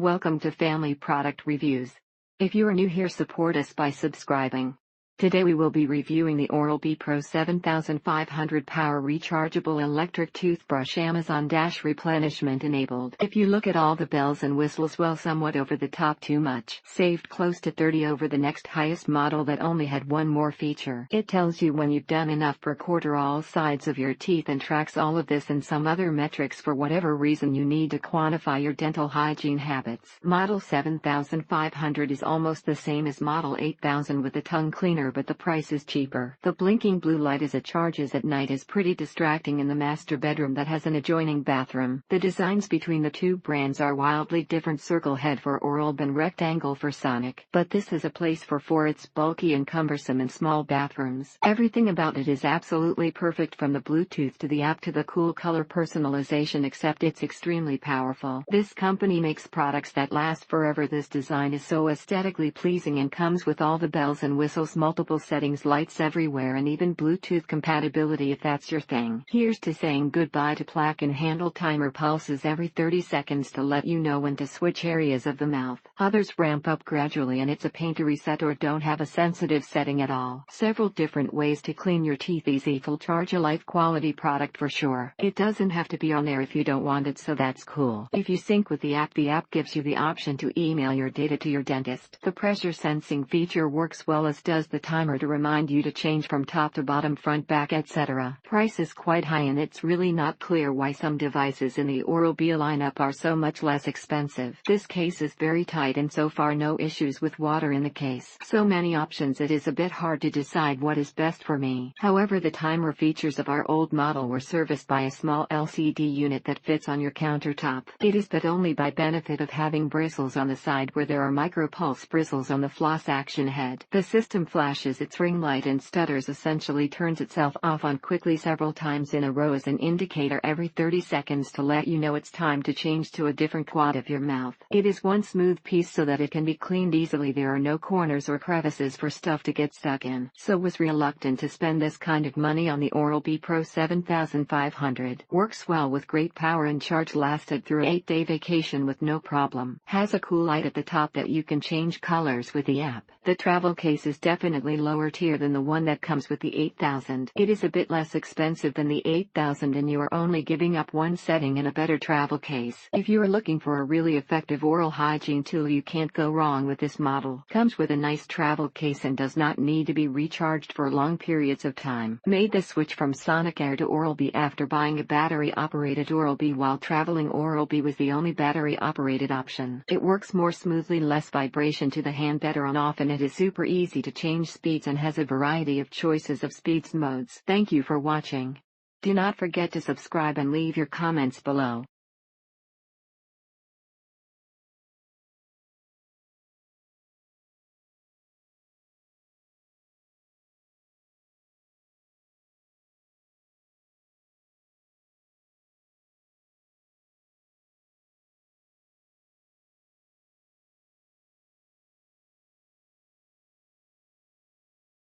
Welcome to Family Product Reviews. If you are new here, support us by subscribing. Today we will be reviewing the Oral-B Pro 7500 Power Rechargeable Electric Toothbrush, Amazon-Replenishment enabled. If you look at all the bells and whistles, well, somewhat over the top, too much. Saved close to 30 over the next highest model that only had one more feature. It tells you when you've done enough per quarter all sides of your teeth and tracks all of this and some other metrics for whatever reason you need to quantify your dental hygiene habits. Model 7500 is almost the same as Model 8000 with a tongue cleaner, but the price is cheaper. The blinking blue light as it charges at night is pretty distracting in the master bedroom that has an adjoining bathroom. The designs between the two brands are wildly different: circle head for Oral-B and rectangle for Sonic, but this has a place for its bulky and cumbersome and small bathrooms. Everything about it is absolutely perfect, from the Bluetooth to the app to the cool color personalization, except it's extremely powerful. This company makes products that last forever. This design is so aesthetically pleasing and comes with all the bells and whistles, multiple settings, lights everywhere, and even Bluetooth compatibility if that's your thing. Here's to saying goodbye to plaque and handle timer pulses every 30 seconds to let you know when to switch areas of the mouth. Others ramp up gradually and it's a pain to reset or don't have a sensitive setting at all. Several different ways to clean your teeth. Easy, full charge, a life quality product for sure. It doesn't have to be on there if you don't want it, so that's cool. If you sync with the app gives you the option to email your data to your dentist. The pressure sensing feature works well, as does the timer to remind you to change from top to bottom, front, back, etc. Price is quite high, and it's really not clear why some devices in the Oral-B lineup are so much less expensive. This case is very tight and so far no issues with water in the case. So many options, it is a bit hard to decide what is best for me. However, the timer features of our old model were serviced by a small LCD unit that fits on your countertop. It is but only by benefit of having bristles on the side where there are micro pulse bristles on the floss action head. The system flashes its ring light and stutters, essentially turns itself off on quickly several times in a row as an indicator every 30 seconds to let you know it's time to change to a different quad of your mouth. It is one smooth piece so that it can be cleaned easily. There are no corners or crevices for stuff to get stuck in. So was reluctant to spend this kind of money on the Oral-B Pro 7500. Works well with great power and charge, lasted through an 8-day vacation with no problem. Has a cool light at the top that you can change colors with the app. The travel case is definitely lower tier than the one that comes with the 8000. It is a bit less expensive than the 8000 and you are only giving up one setting and a better travel case. If you are looking for a really effective oral hygiene tool, you can't go wrong with this model. Comes with a nice travel case and does not need to be recharged for long periods of time. Made the switch from Sonic Air to Oral-B after buying a battery-operated Oral-B while traveling. Oral-B was the only battery-operated option. It works more smoothly, less vibration to the hand, better on off, and it is super easy to change speeds and has a variety of choices of speeds modes. Thank you for watching. Do not forget to subscribe and leave your comments below.